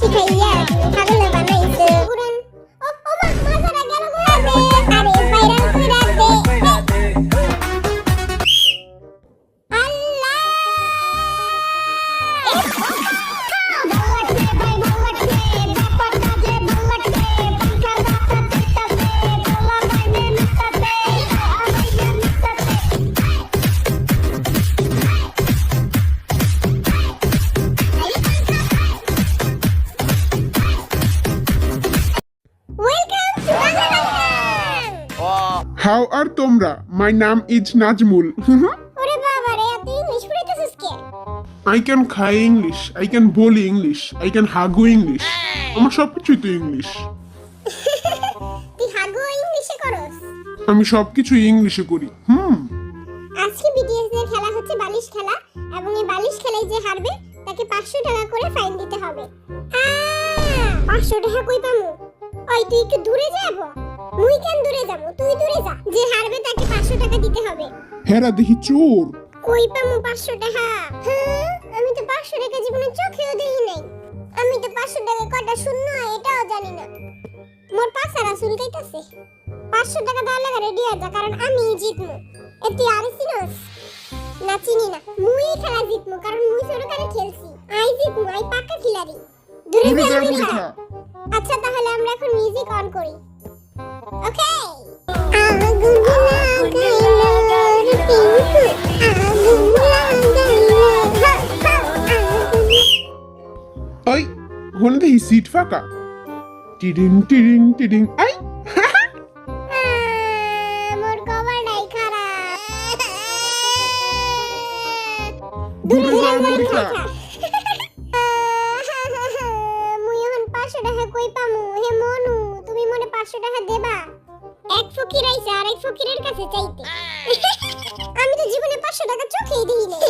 শিখাইয়া তুমি পাগল বানাইছো পুরান ও মা মাজারা গেল গো আরে ভাইরাল কইরা দে আল্লাহ How are তোমরা? My name is Najmul. ওরে বাবা রে তুই ইংলিশ পড়াইতেছিস কে I can খাই ইংলিশ, I can বলি ইংলিশ, I can হাগু ইংলিশ। আমার সবকিছুই তো ইংলিশ। তুই হাগু ইংলিশে করস আমি সবকিছু ইংলিশে করি। আজকে বিটিএস এর খেলা হচ্ছে বালিশ খেলা এবং এই বালিশ খেলায় যে হারবে তাকে 500 টাকা করে ফাইন দিতে হবে 500 টাকা কই পামু ওই তুই একটু দূরে যাবো মুই কেন দূরে যাবো তুই দূরে যা যে হারবে তাকে 500 টাকা দিতে হবে হেরা দেখি চোর। কই পামু 500 টাকা আমি তো 500 টাকা জীবনে চোখেও দেখি নাই আমি তো 500 টাকা কয়টা শূন্য এটাও জানি না মোর পাছারা চুলকাইতাছে 500 টাকা দেওয়ার লাগা রেডি হয়ে যা কারণ আমি জিতমু এটি আর সিনোস না চিনি না মুই খেলা জিতমু কারণ মুই সরকারে খেলছি আই জিতমু আই পাক্কা খিলাড়ি দূরে দূরে যা যাবো দূরে যা। না। আচ্ছা তাহলে আমরা এখন মিউজিক অন করি ওকে ওই ওখানে দেখি সিট ফাঁকা। টিডিং টিডিং টিডিং আই মোর কভারটাই খারাপ দূরে যা আমেরিকা। মুই এখন 500 টাকা কই পামু হে মনু তুমি মনে 500 টাকা দেবা এক ফকির আইছে আর এক ফকিরের কাছে চাইতে আমি তো জীবনে 500 টাকা চোখেই দিই নাই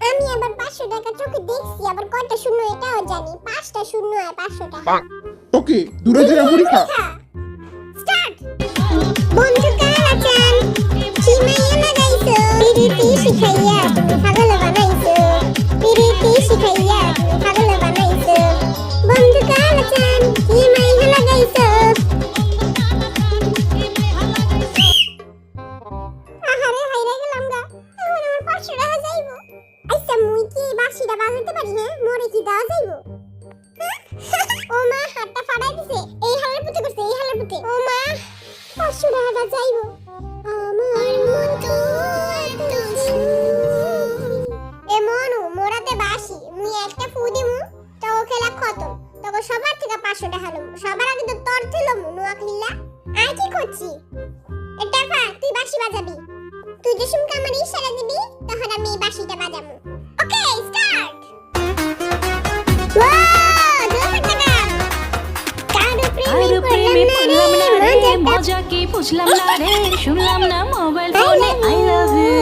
আমি আবার 500 টাকা চোখে দেখছি আবার কয়টা শূন্য এটাও জানি 5টা শূন্য আর 500 টাকা ওকে দূরে যা আমেরিকা। স্টার্ট বন্ধু কালাচান চিমাইয়া লাগাইছো পিরিতি শিখাইয়া তুমি পাগল বানাইছো পিরিতি শিখাইয়া তুমি পাগল বানাইছো বন্ধু কালাচান চিমাইয়া লাগাইছো আহারে হাইরা গেলাম গা এখন আমার 500 টাকা যাইবো আচ্ছা মুই কি বাঁশিটা বাজাইতে পারি হ্যাঁ মোরে কি দেওয়া যাইবো ও মা হাতটা ফাড়াই দিছে এই হালের পুতে করছে এই হালের পুতে ও মা 500 টাকা যাইবো আমার মন তো এ মনু মোরাতে বাসি মুই একটা ফু দিমু তো খেলা খতম তখন সবার থেকে 500 টাকা লম সবার আগে তো তোর ছিলম নোয়াখিলা আর কি করছি এটা ফা তুই বাঁশি বাজাবি তুই যে শুনকে আমার ইশারা দিবি তখন আমি এই বাঁশিটা বাজাবো ওকে স্টার্ট কারো প্রেমে পড়লাম না রে মজা কি বুঝলাম না রে শুনলাম না মোবাইল ফোনে আই লাভ ইউ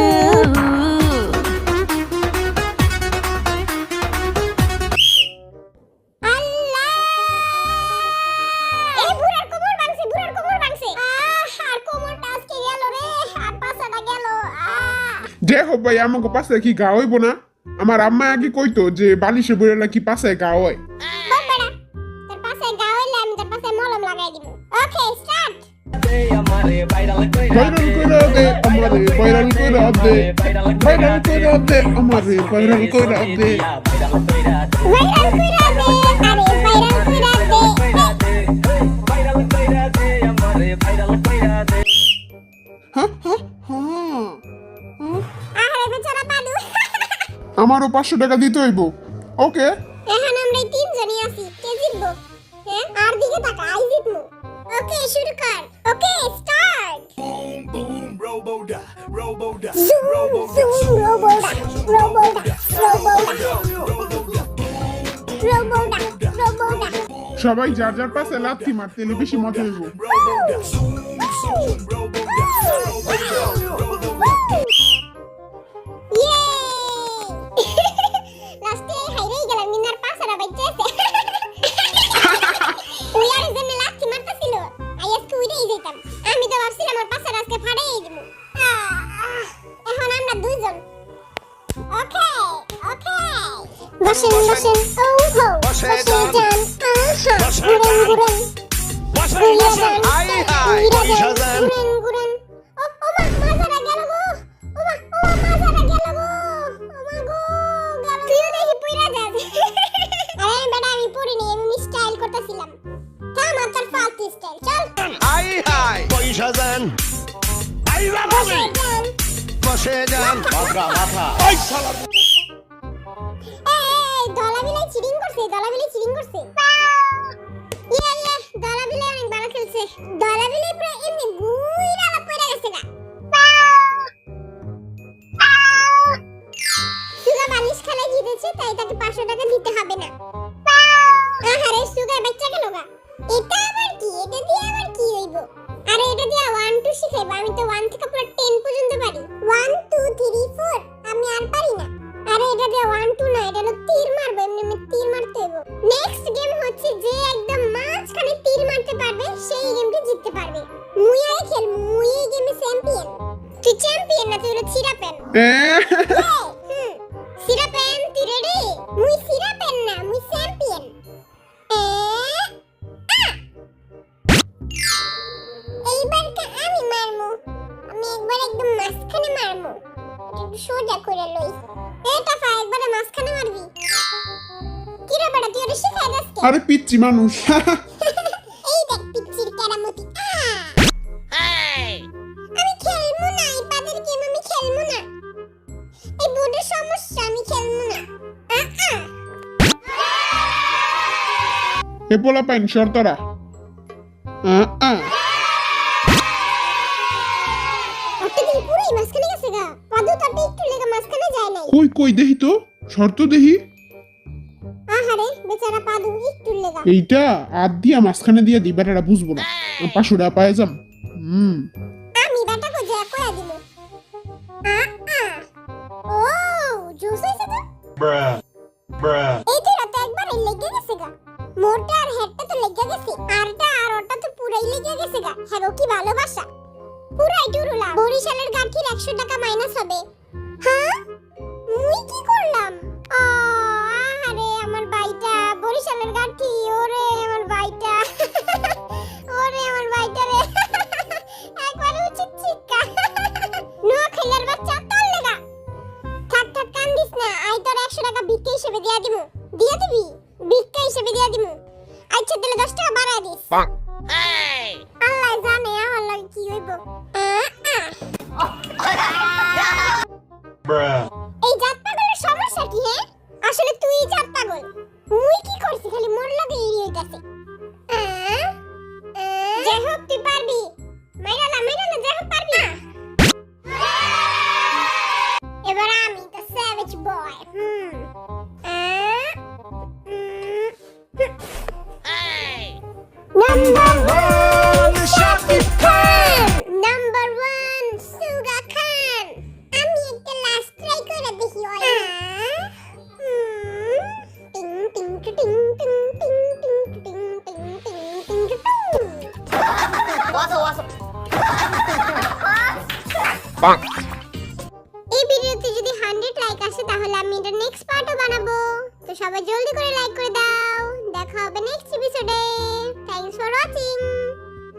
দেখো ভাই আমাকে পাশে কি গা হইব না আমার আম্মা আগে কইতো যে বালিশে বইরা কি পাশে গা হয়। ভাইরাল কইরা দে আমারে ভাইরাল কইরা দে ভাইরাল কইরা দে আমারে ভাইরাল কইরা দে আমারও 500 টাকা দিতে হইব ওকে এখন আমরা তিনজনই আছি কে জিতবো হ্যাঁ আর দিকে তাকা আই জিতমু ওকে শুরু কর okay start Boom, Robo-da, Robo-da, zoom Robo-da, zoom রোবোডা রোবোডা রোবোডা রোবোডা রোবোডা সবাই যার যার পাশে লাথি মারতে এলে বেশি মজা হইব। Robo-da, zoom, zoom, Robo-da, ইয়ে লাস্টে হাইরেই গেলাম মিনার পাছারা বাইতেছে ওই আর যেন লাথি মারতাছিল আইয়াসকে উইরেই যাইতাম আমি তো ভাবছিলাম আমার পাছারা আজকে ফাড়াই দিব এখন আমরা দুইজন ওকে ওকে বসেন বসেন ও হো বসে যান ঘুরেন ঘুরিয়ে দেন হাই হাই পয়সা দেন ঘুরেন ও মা মাজারা গেল গো ও মা মাজারা গেল গো ও মা গো গেল তুইও দেখি পুইরা যাস আরে বেটা আমি পড়িনি আমি স্টাইল করতেছিলাম থাম তোর ফালতু স্টাইল চল হাই হাই পয়সা দেন বসে যান বসে যান মাথা মাথা এই দলাবিলাই চিটিং করছে ইয়ে দলাবিলাই অনেক ভালো খেলছে দলাবিলাই পুরো এমনি বুইরা পড়ে গেছে গা সুগা বালিশ খেলা জিতেছে তাই তাকে 500 টাকা দিতে হবে না আহারে সুগা বাচ্চা গেল গা এটা আবার কি এটা দিয়ে আবার কি হইব আরে এটা দিয়ে 1 2 শিখাইব আমি তো 1 থেকে পুরো 10 পর্যন্ত পারি 1 2 3 4 আমি আর পারি না আরে এটা দিয়ে 1 2 না এটা হলো তীর মারবো এমনি তীর মারতে হইব নেক্সট গেম হচ্ছে যে একদম মাঝখানে তীর মারতে পারবে সেই গেমটি জিততে পারবে মুই আই খেল মুই এই গেমে চ্যাম্পিয়ন তুই চ্যাম্পিয়ন না তুই হলো সিরাপেন সিরাপেন তুই রেডি মুই সিরাপেন না মুই চ্যাম্পিয়ন এইবার কা আমি মারমু আমি একবার একদম মাঝখানে মারমু একটু সোজা করে লই এটা ফা একবারে মাঝখানে মারবি কি রে বড় তুই ওরে শিখাই দাস কে আরে পিচ্ছি মানুষ এই দেখ পিচ্চির কেরামতি আমি খেলবো না এই পাদের গেম আমি খেলবো না এই বোর্ডের সমস্যা আমি খেলবো না এ পোলা পাইন শর্তরা ওটা দিন পুরোই মাঝখানে গেছে গা পাদু তাতে একটু লেগে মাঝখানে যায় নাই কই কই দেখি তো শর্ত দেখি আহারে বেচারা পাদু একটু লেগা এইটা আর দিয়া মাঝখানে দিয়া দিই বেটারা বুঝবো না 500 টাকা পায়ে যাম আমি বেটাকে যা কয়া দিল ও জোস হইছে তো এই তো রাতে একবার লেগে গেছে গা মোটা আর হেডটা তো লেগে গেছে আরটা আর ওটা তো পুরাই লেগে গেছে গা হ্যাঁ কি ভালোবাসা পুরাই টুরুলা বরিশালের গাঠির 100 টাকা মাইনাস হবে হ্যাঁ মুই কি করলাম আরে আমার ভাইটা বরিশালের গাঠি ওরে আমার ভাইটা ওরে আমার ভাইটা রে একবার উচিত চিক্কা নোয়া খেলার বাচ্চা তোর লেগা থাক কান্দিস না আই তোর 100 টাকা ভিক্ষা হিসেবে দিয়া দিমু দিয়া দিবি ভিক্ষা হিসেবে দিয়া দিমু আচ্ছা দিলে 10 টাকা বাড়ায় দিস আল্লাহ জানে আমার লাগে কি হইব এই জাত পাগলের সমস্যা কি হ্যাঁ আসলে তুই জাত পাগল মুই কি করছি খালি মোর লাগে এরি হইতাছে যাই হোক তুই পারবি মাইরালা যাই হোক পারবি এবার আমি তো savage boy number 1 Shakib Khan number 1 সুগা খান আমি একটা লাস্ট ট্রাই করে দেখি ওই টিং টিং টিং টিং টিং টিং টিং টিং টিং টিং টিং